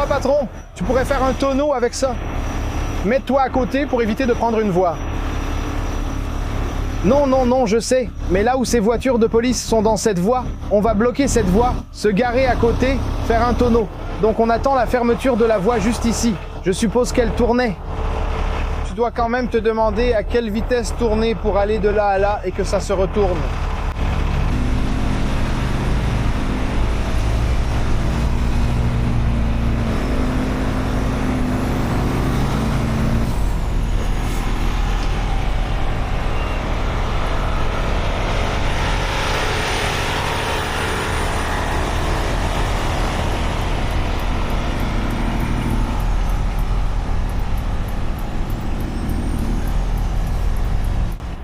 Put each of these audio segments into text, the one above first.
vois, patron, tu pourrais faire un tonneau avec ça. Mets-toi à côté pour éviter de prendre une voie. Non, non, non, je sais. Mais là où ces voitures de police sont dans cette voie, on va bloquer cette voie, se garer à côté, faire un tonneau. Donc on attend la fermeture de la voie juste ici. Je suppose qu'elle tournait. Tu dois quand même te demander à quelle vitesse tourner pour aller de là à là et que ça se retourne.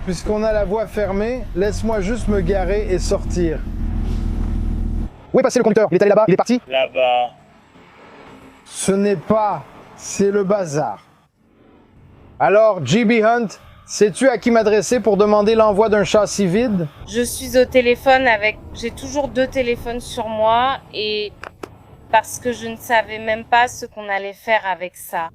Puisqu'on a la voie fermée, laisse-moi juste me garer et sortir. Où est passé le conducteur? Il est allé là-bas? Il est parti? Là-bas. Ce n'est pas, c'est le bazar. Alors, GB Hunt, sais-tu à qui m'adresser pour demander l'envoi d'un châssis vide? Je suis au téléphone avec... J'ai toujours 2 téléphones sur moi et... Parce que je ne savais même pas ce qu'on allait faire avec ça.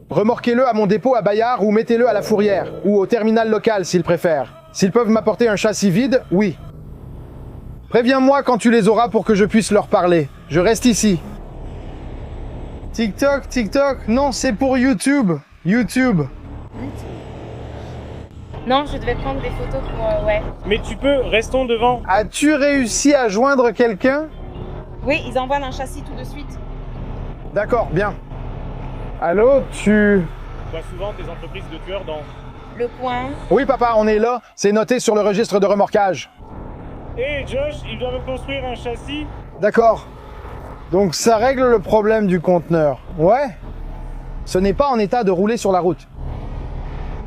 Remorquez-le à mon dépôt à Bayard ou mettez-le à la Fourrière, ou au terminal local s'ils préfèrent. S'ils peuvent m'apporter un châssis vide, oui. Préviens-moi quand tu les auras pour que je puisse leur parler. Je reste ici. TikTok, TikTok, non, c'est pour YouTube. YouTube. Non, je devais prendre des photos pour... ouais. Mais tu peux, restons devant. As-tu réussi à joindre quelqu'un? Oui, ils envoient un châssis tout de suite. D'accord, bien. Allô, tu... Je vois souvent tes entreprises de tueurs dans... Le coin. Oui, papa, on est là. C'est noté sur le registre de remorquage. Hé Josh, ils doivent construire un châssis. D'accord. Donc ça règle le problème du conteneur. Ouais. Ce n'est pas en état de rouler sur la route.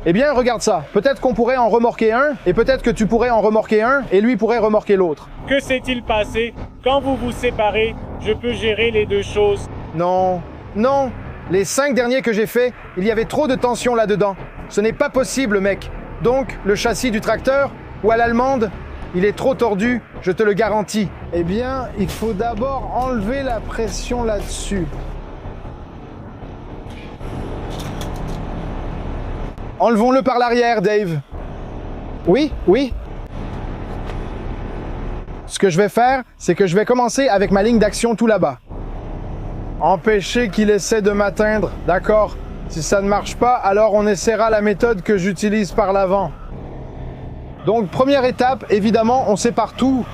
Eh bien, regarde ça. Peut-être qu'on pourrait en remorquer un, et peut-être que tu pourrais en remorquer un, et lui pourrait remorquer l'autre. Que s'est-il passé? Quand vous vous séparez, je peux gérer les 2 choses. Non. Non. Les 5 derniers que j'ai faits, il y avait trop de tension là-dedans. Ce n'est pas possible, mec. Donc, le châssis du tracteur, ou à l'allemande, il est trop tordu, je te le garantis. Eh bien, il faut d'abord enlever la pression là-dessus. Enlevons-le par l'arrière, Dave. Oui, oui. Ce que je vais faire, c'est que je vais commencer avec ma ligne d'action tout là-bas. Empêcher qu'il essaie de m'atteindre, d'accord. Si ça ne marche pas, alors on essaiera la méthode que j'utilise par l'avant. Donc, première étape, évidemment, on sépare tout.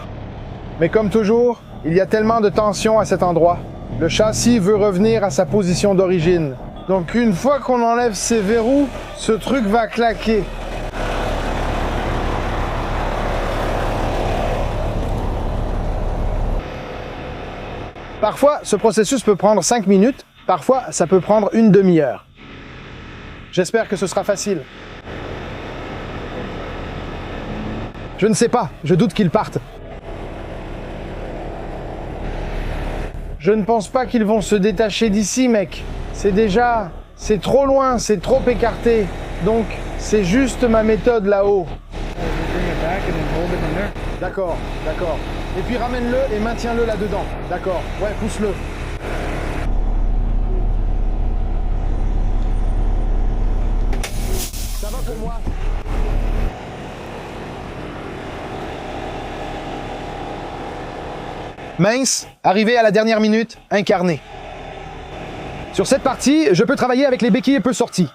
Mais comme toujours, il y a tellement de tension à cet endroit. Le châssis veut revenir à sa position d'origine. Donc, une fois qu'on enlève ces verrous, ce truc va claquer. Parfois, ce processus peut prendre 5 minutes, parfois, ça peut prendre une demi-heure. J'espère que ce sera facile. Je ne sais pas, je doute qu'ils partent. Je ne pense pas qu'ils vont se détacher d'ici, mec. C'est trop loin, c'est trop écarté. Donc, c'est juste ma méthode là-haut. D'accord, d'accord. Et puis ramène-le et maintiens-le là-dedans. D'accord, ouais, pousse-le. Ça va pour moi? Mince, arrivé à la dernière minute, incarné. Sur cette partie, je peux travailler avec les béquilles peu sorties.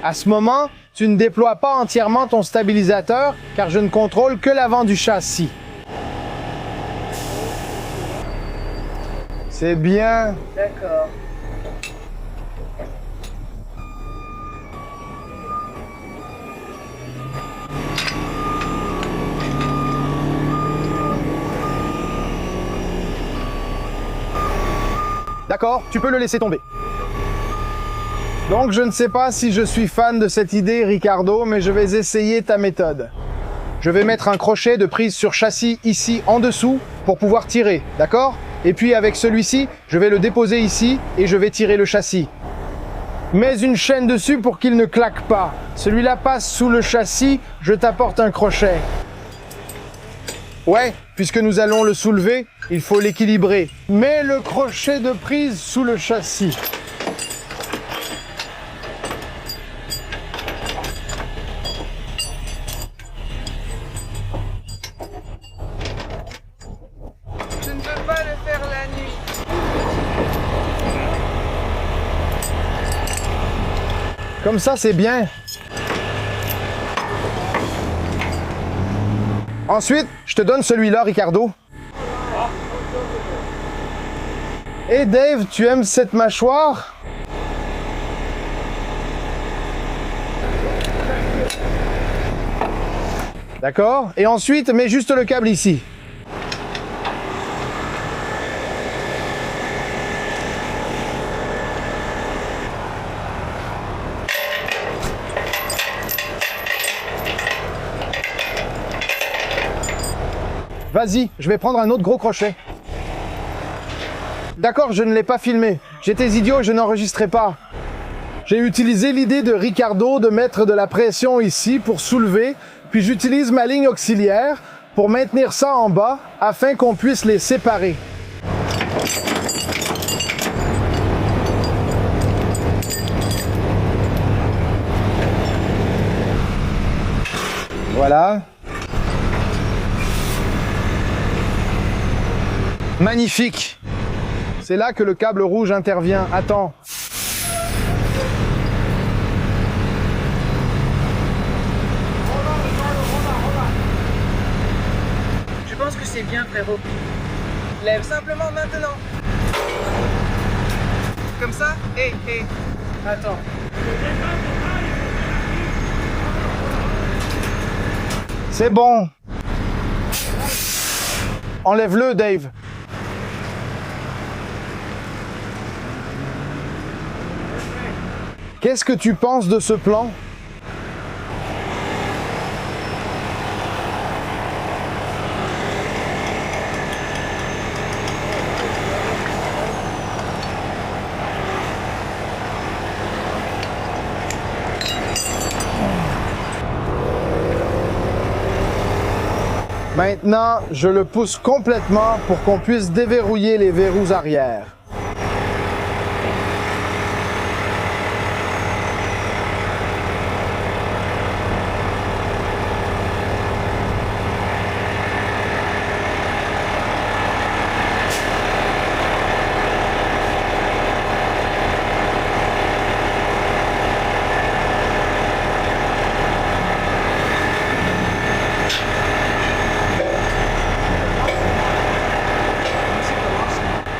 À ce moment, tu ne déploies pas entièrement ton stabilisateur car je ne contrôle que l'avant du châssis. C'est bien. D'accord. D'accord, tu peux le laisser tomber. Donc je ne sais pas si je suis fan de cette idée, Ricardo, mais je vais essayer ta méthode. Je vais mettre un crochet de prise sur châssis ici en dessous pour pouvoir tirer, d'accord? Et puis avec celui-ci, je vais le déposer ici et je vais tirer le châssis. Mets une chaîne dessus pour qu'il ne claque pas. Celui-là passe sous le châssis, je t'apporte un crochet. Ouais, puisque nous allons le soulever, il faut l'équilibrer. Mets le crochet de prise sous le châssis. Je ne peux pas le faire la nuit. Comme ça, c'est bien. Ensuite, je te donne celui-là, Ricardo. Et Dave, tu aimes cette mâchoire? D'accord. Et ensuite, mets juste le câble ici. Vas-y, je vais prendre un autre gros crochet. D'accord, je ne l'ai pas filmé. J'étais idiot, je n'enregistrais pas. J'ai utilisé l'idée de Ricardo de mettre de la pression ici pour soulever, puis j'utilise ma ligne auxiliaire pour maintenir ça en bas afin qu'on puisse les séparer. Voilà. Magnifique. C'est là que le câble rouge intervient. Attends. Je pense que c'est bien, frérot. Lève simplement maintenant. Comme ça. Hé, hé. Attends. C'est bon. Enlève-le, Dave. Qu'est-ce que tu penses de ce plan? Maintenant, je le pousse complètement pour qu'on puisse déverrouiller les verrous arrière.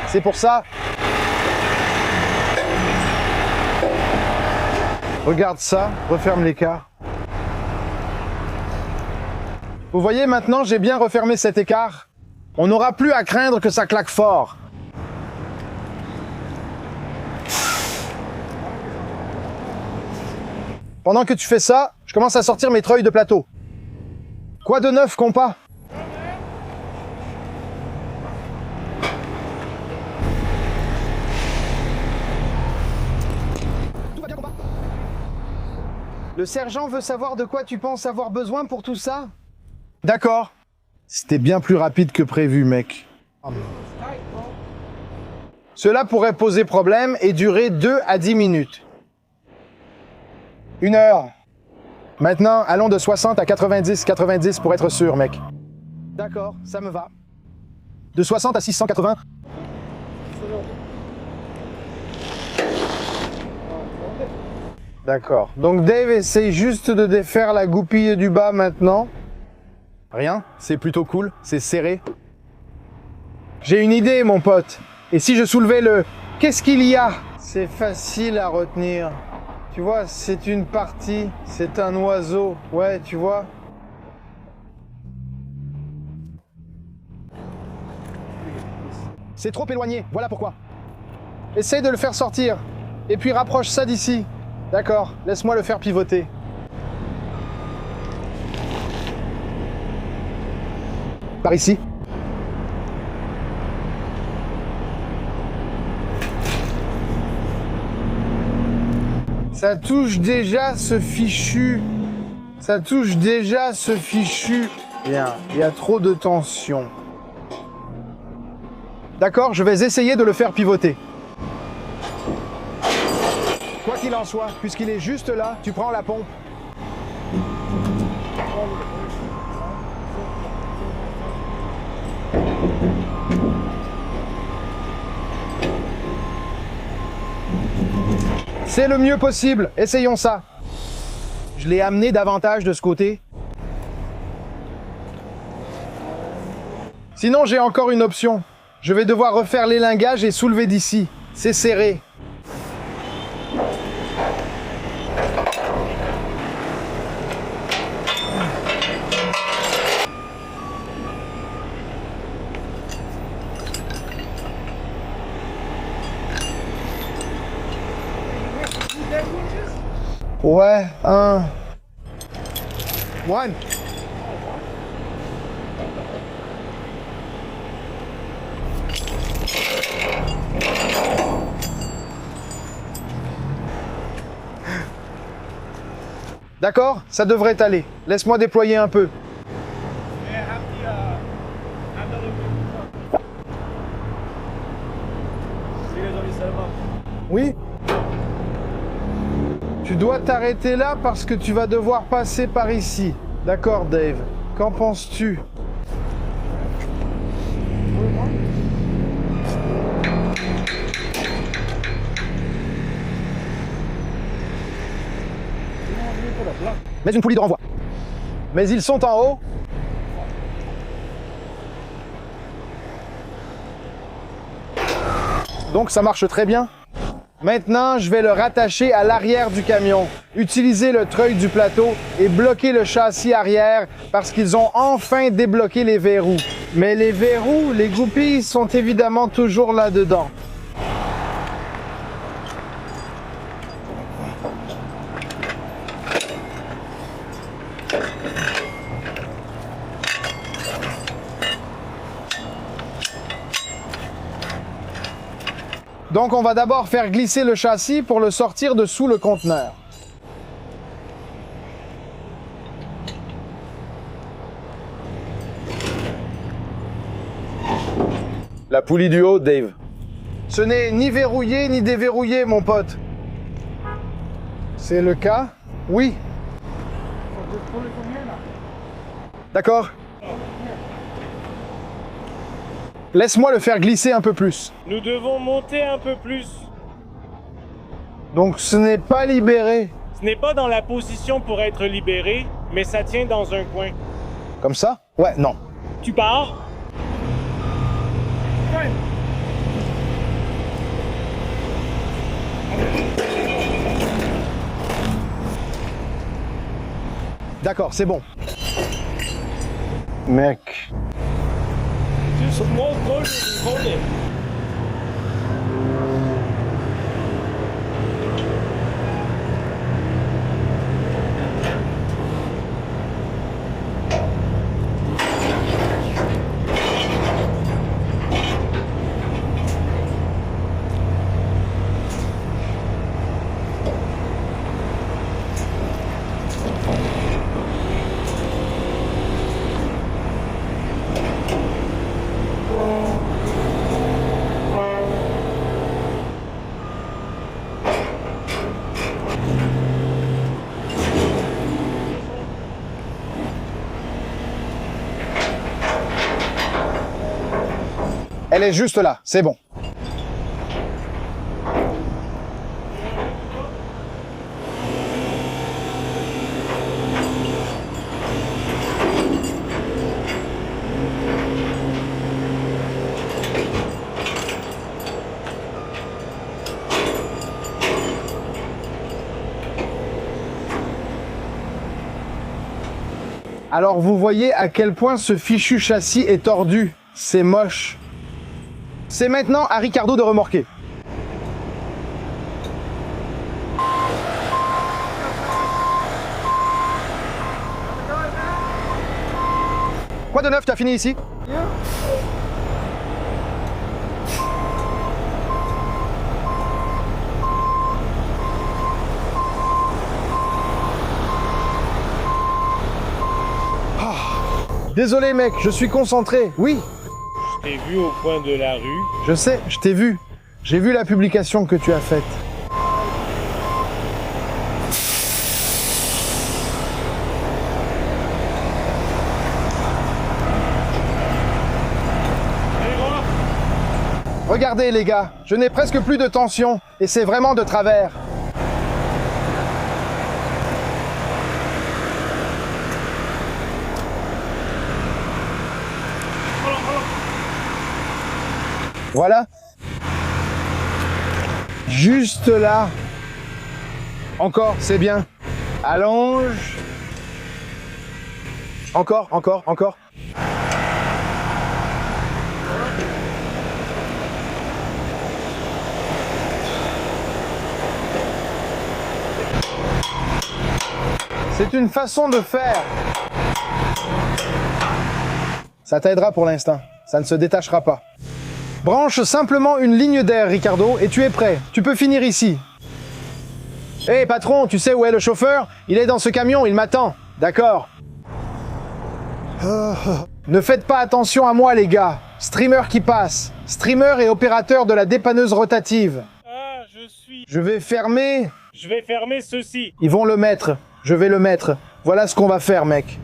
C'est pour ça. Regarde ça, referme l'écart. Vous voyez maintenant, j'ai bien refermé cet écart. On n'aura plus à craindre que ça claque fort. Pendant que tu fais ça, je commence à sortir mes treuils de plateau. Quoi de neuf, compas? Le sergent veut savoir de quoi tu penses avoir besoin pour tout ça? D'accord. C'était bien plus rapide que prévu, mec. Cela pourrait poser problème et durer 2 à 10 minutes. 1 heure. Maintenant, allons de 60 à 90 pour être sûr, mec. D'accord, ça me va. De 60 à 680. D'accord. Donc Dave essaye juste de défaire la goupille du bas maintenant. Rien, c'est plutôt cool, c'est serré. J'ai une idée, mon pote. Et si je soulevais le... Qu'est-ce qu'il y a? C'est facile à retenir. Tu vois, c'est une partie, c'est un oiseau. Ouais, tu vois. C'est trop éloigné, voilà pourquoi. Essaye de le faire sortir. Et puis rapproche ça d'ici. D'accord, laisse-moi le faire pivoter. Par ici. Ça touche déjà ce fichu. Ça touche déjà ce fichu Bien, il y a trop de tension. D'accord, je vais essayer de le faire pivoter. Quoi qu'il en soit, puisqu'il est juste là, tu prends la pompe. C'est le mieux possible, essayons ça. Je l'ai amené davantage de ce côté. Sinon, j'ai encore une option. Je vais devoir refaire l'élingage et soulever d'ici. C'est serré. Ouais, One. D'accord, ça devrait aller. Laisse-moi déployer un peu. Oui. Tu dois t'arrêter là parce que tu vas devoir passer par ici. D'accord, Dave. Qu'en penses-tu? Mais une poulie de renvoi. Mais ils sont en haut. Donc ça marche très bien. Maintenant, je vais le rattacher à l'arrière du camion, utiliser le treuil du plateau et bloquer le châssis arrière parce qu'ils ont enfin débloqué les verrous. Mais les verrous, les goupilles sont évidemment toujours là-dedans. Donc on va d'abord faire glisser le châssis pour le sortir de sous le conteneur. La poulie du haut, Dave. Ce n'est ni verrouillé ni déverrouillé, mon pote. C'est le cas? Oui. D'accord. Laisse-moi le faire glisser un peu plus. Nous devons monter un peu plus. Donc ce n'est pas libéré. Ce n'est pas dans la position pour être libéré, mais ça tient dans un coin. Comme ça? Ouais, non. Tu pars? D'accord, c'est bon. Mec. Just more closely, hold it. Elle est juste là, c'est bon. Alors vous voyez à quel point ce fichu châssis est tordu. C'est moche. C'est maintenant à Ricardo de remorquer. Quoi de neuf, t'as fini ici? Désolé mec, je suis concentré. Oui, Je t'ai vu au coin de la rue. je sais, je t'ai vu. J'ai vu la publication que tu as faite. Regardez les gars, je n'ai presque plus de tension et c'est vraiment de travers. Voilà. Juste là. Encore, c'est bien. Allonge. Encore, encore, encore. C'est une façon de faire. Ça t'aidera pour l'instant. Ça ne se détachera pas. Branche simplement une ligne d'air, Ricardo, et tu es prêt. Tu peux finir ici. Hé, patron, tu sais où est le chauffeur? Il est dans ce camion, il m'attend. D'accord. Ne faites pas attention à moi, les gars. Streamer qui passe. Streamer et opérateur de la dépanneuse rotative. Ah, je suis... Je vais fermer. Je vais fermer ceci. Ils vont le mettre. Je vais le mettre. Voilà ce qu'on va faire, mec.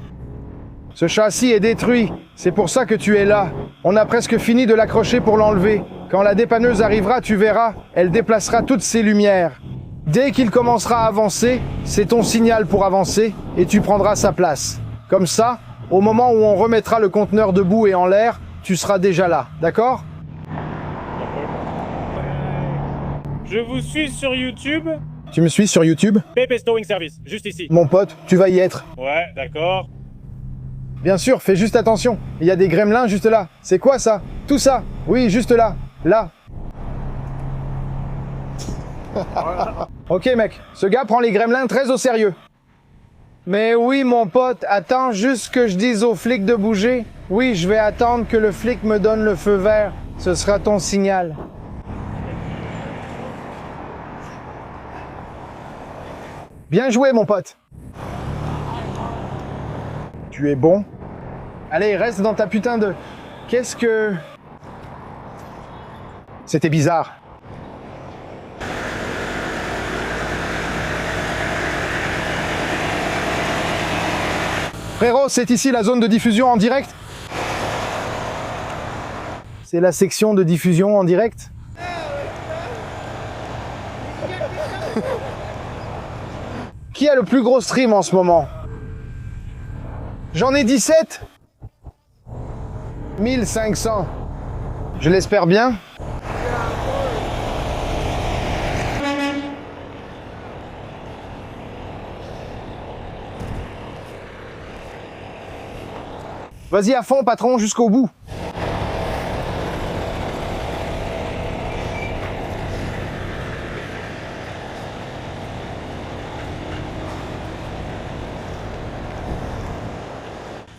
Ce châssis est détruit. C'est pour ça que tu es là. On a presque fini de l'accrocher pour l'enlever. Quand la dépanneuse arrivera, tu verras, elle déplacera toutes ses lumières. Dès qu'il commencera à avancer, c'est ton signal pour avancer et tu prendras sa place. Comme ça, au moment où on remettra le conteneur debout et en l'air, tu seras déjà là. D'accord ? Je vous suis sur YouTube. Tu me suis sur YouTube ? Pepe's Towing Service, juste ici. Mon pote, tu vas y être. Ouais, d'accord. Bien sûr, fais juste attention. Il y a des gremlins juste là. C'est quoi ça? Tout ça? Oui, juste là. Là. Ok mec, ce gars prend les gremlins très au sérieux. Mais oui mon pote, attends juste que je dise au flic de bouger. Oui, je vais attendre que le flic me donne le feu vert. Ce sera ton signal. Bien joué mon pote. Tu es bon. Allez, reste dans ta putain de... Qu'est-ce que... C'était bizarre. Frérot, c'est ici la zone de diffusion en direct? C'est la section de diffusion en direct? Qui a le plus gros stream en ce moment? J'en ai 17 1500. Je l'espère bien. Vas-y à fond, patron, jusqu'au bout.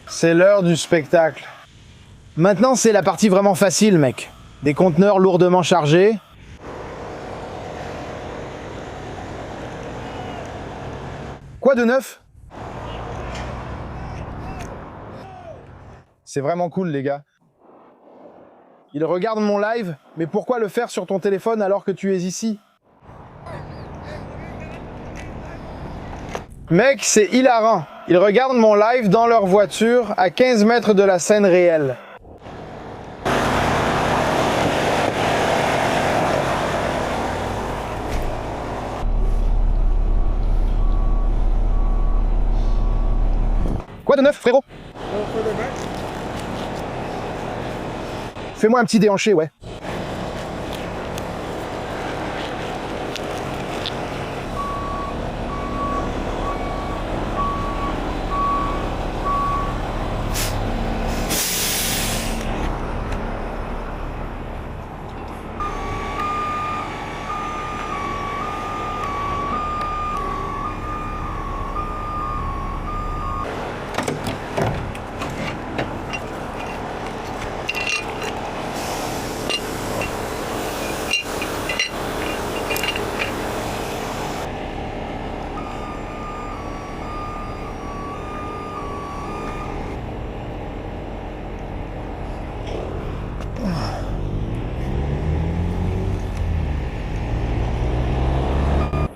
C'est l'heure du spectacle. Maintenant, c'est la partie vraiment facile, mec. Des conteneurs lourdement chargés. Quoi de neuf? C'est vraiment cool, les gars. Ils regardent mon live, mais pourquoi le faire sur ton téléphone alors que tu es ici? Mec, c'est hilarant. Ils regardent mon live dans leur voiture à 15 mètres de la scène réelle. Quoi de neuf, frérot? Fais-moi un petit déhanché, ouais.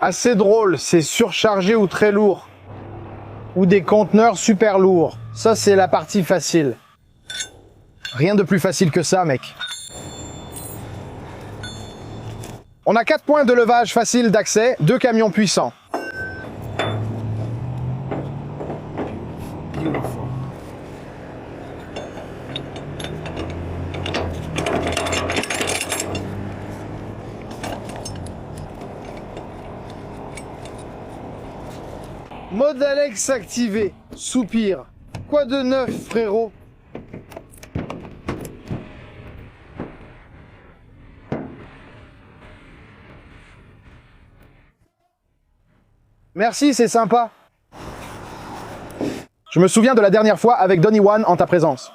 assez drôle, c'est surchargé ou très lourd. Ou des conteneurs super lourds. Ça, c'est la partie facile. Rien de plus facile que ça, mec. On a 4 points de levage facile d'accès, 2 camions puissants. Mode Alex activé. Soupir. Quoi de neuf, frérot? Merci, c'est sympa. Je me souviens de la dernière fois avec Donny One en ta présence.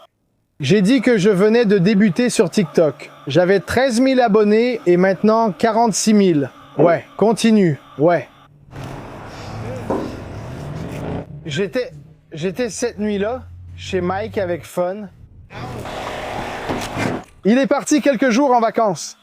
J'ai dit que je venais de débuter sur TikTok. J'avais 13 000 abonnés et maintenant 46 000. Ouais, continue, ouais. J'étais cette nuit-là, chez Mike avec Fun. Il est parti quelques jours en vacances.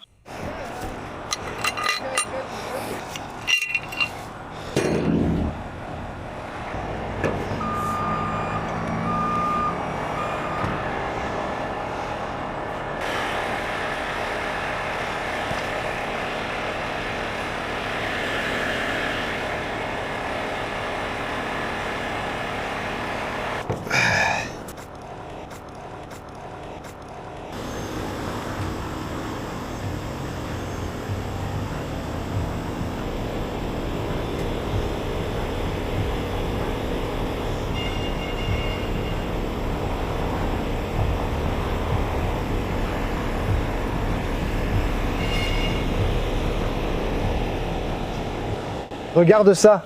Regarde ça.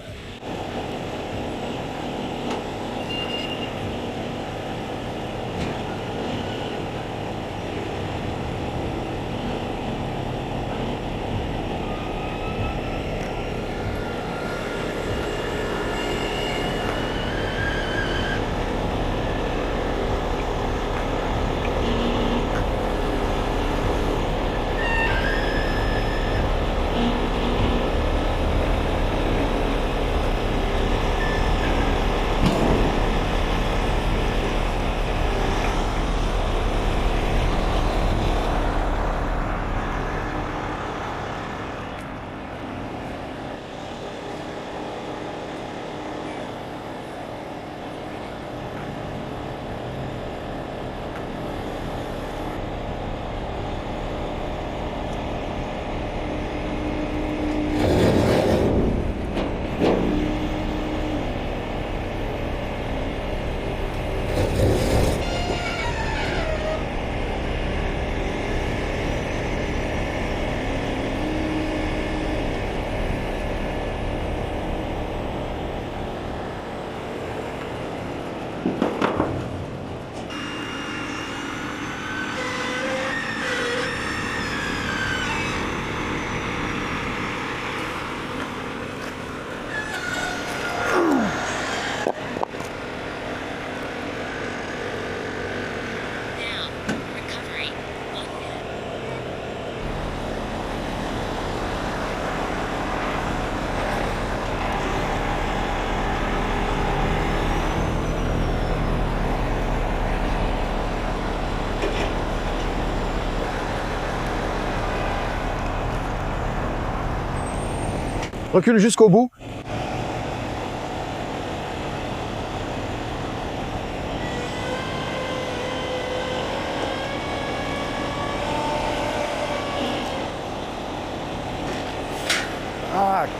Recule jusqu'au bout.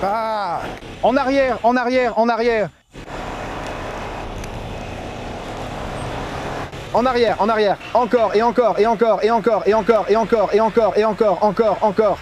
Ah. En arrière, en arrière, en arrière. En arrière, en arrière. Encore, et encore, et encore, et encore, et encore, et encore, et encore, et encore, encore, encore.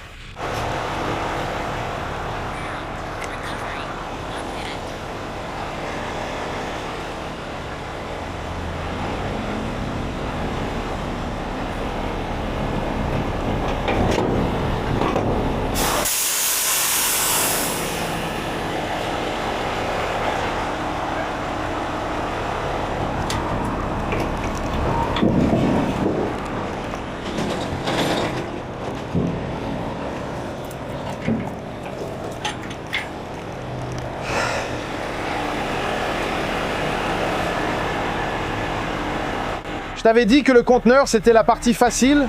Je t'avais dit que le conteneur, c'était la partie facile.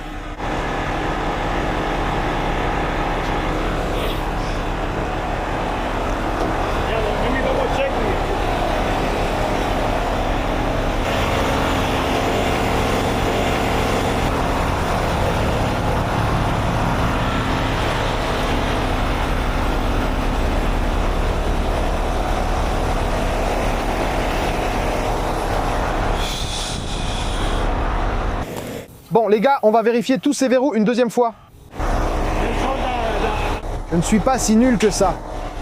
Bon les gars, on va vérifier tous ces verrous une deuxième fois. Je ne suis pas si nul que ça.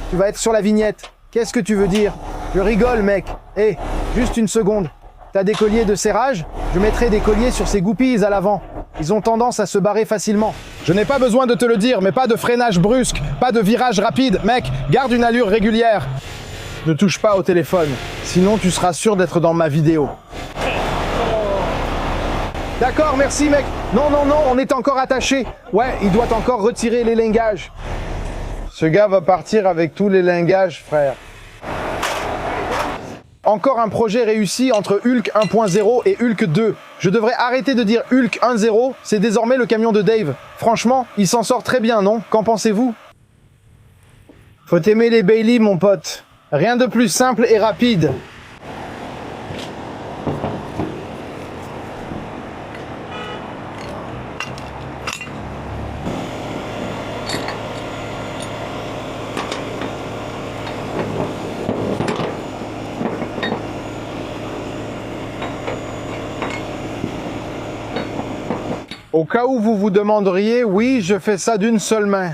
Tu vas être sur la vignette. Qu'est-ce que tu veux dire? Je rigole mec. Hé, juste une seconde. T'as des colliers de serrage? Je mettrai des colliers sur ces goupilles à l'avant. Ils ont tendance à se barrer facilement. Je n'ai pas besoin de te le dire, mais pas de freinage brusque, pas de virage rapide. Mec, garde une allure régulière. Ne touche pas au téléphone, sinon tu seras sûr d'être dans ma vidéo. D'accord, merci mec. Non, non, non, on est encore attaché. Ouais, il doit encore retirer les lingages. Ce gars va partir avec tous les lingages, frère. Encore un projet réussi entre Hulk 1.0 et Hulk 2. Je devrais arrêter de dire Hulk 1.0, c'est désormais le camion de Dave. Franchement, il s'en sort très bien, non? Qu'en pensez-vous? Faut aimer les Bailey, mon pote. Rien de plus simple et rapide. Au cas où vous vous demanderiez, oui, je fais ça d'une seule main.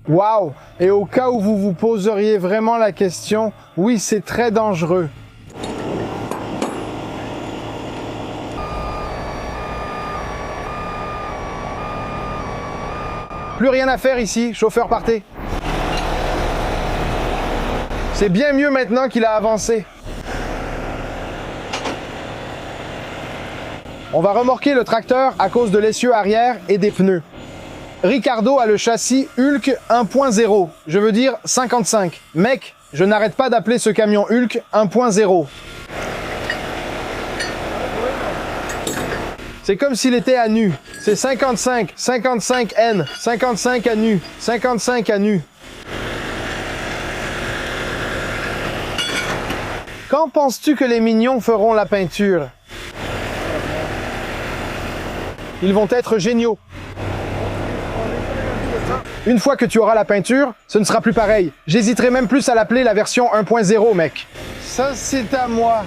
Waouh! Et au cas où vous vous poseriez vraiment la question, oui, c'est très dangereux. Plus rien à faire ici, chauffeur partez. C'est bien mieux maintenant qu'il a avancé. On va remorquer le tracteur à cause de l'essieu arrière et des pneus. Ricardo a le châssis Hulk 1.0, je veux dire 55. Mec, je n'arrête pas d'appeler ce camion Hulk 1.0. C'est comme s'il était à nu. C'est 55, 55N, 55 à nu, 55 à nu. Quand penses-tu que les mignons feront la peinture? Ils vont être géniaux. Une fois que tu auras la peinture, ce ne sera plus pareil. J'hésiterai même plus à l'appeler la version 1.0, mec. Ça, c'est à moi.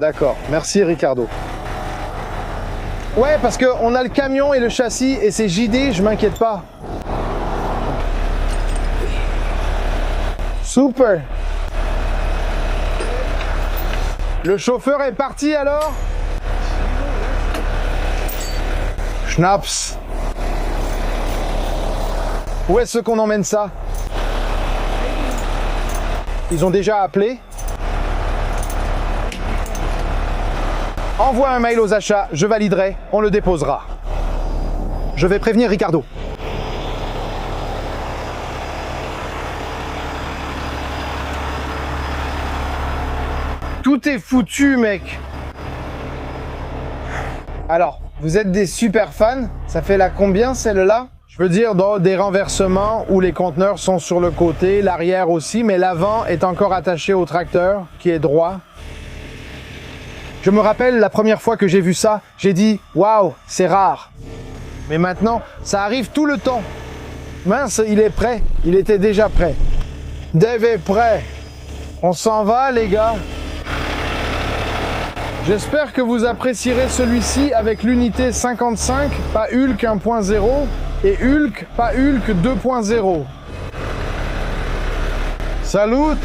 D'accord, merci Ricardo. Ouais, parce qu'on a le camion et le châssis et c'est JD, je m'inquiète pas. Super. Le chauffeur est parti alors? Schnaps. Où est-ce qu'on emmène ça? Ils ont déjà appelé? Envoie un mail aux achats, je validerai, on le déposera. Je vais prévenir Ricardo. Tout est foutu, mec. Alors, vous êtes des super fans? Ça fait la combien, celle-là? Je veux dire, dans des renversements où les conteneurs sont sur le côté, l'arrière aussi, mais l'avant est encore attaché au tracteur, qui est droit. Je me rappelle la première fois que j'ai vu ça, j'ai dit « Waouh, c'est rare ». Mais maintenant, ça arrive tout le temps. Mince, il est prêt. Il était déjà prêt. Dave est prêt. On s'en va, les gars. J'espère que vous apprécierez celui-ci avec l'unité 55, pas Hulk 1.0, et Hulk, pas Hulk 2.0. Salut!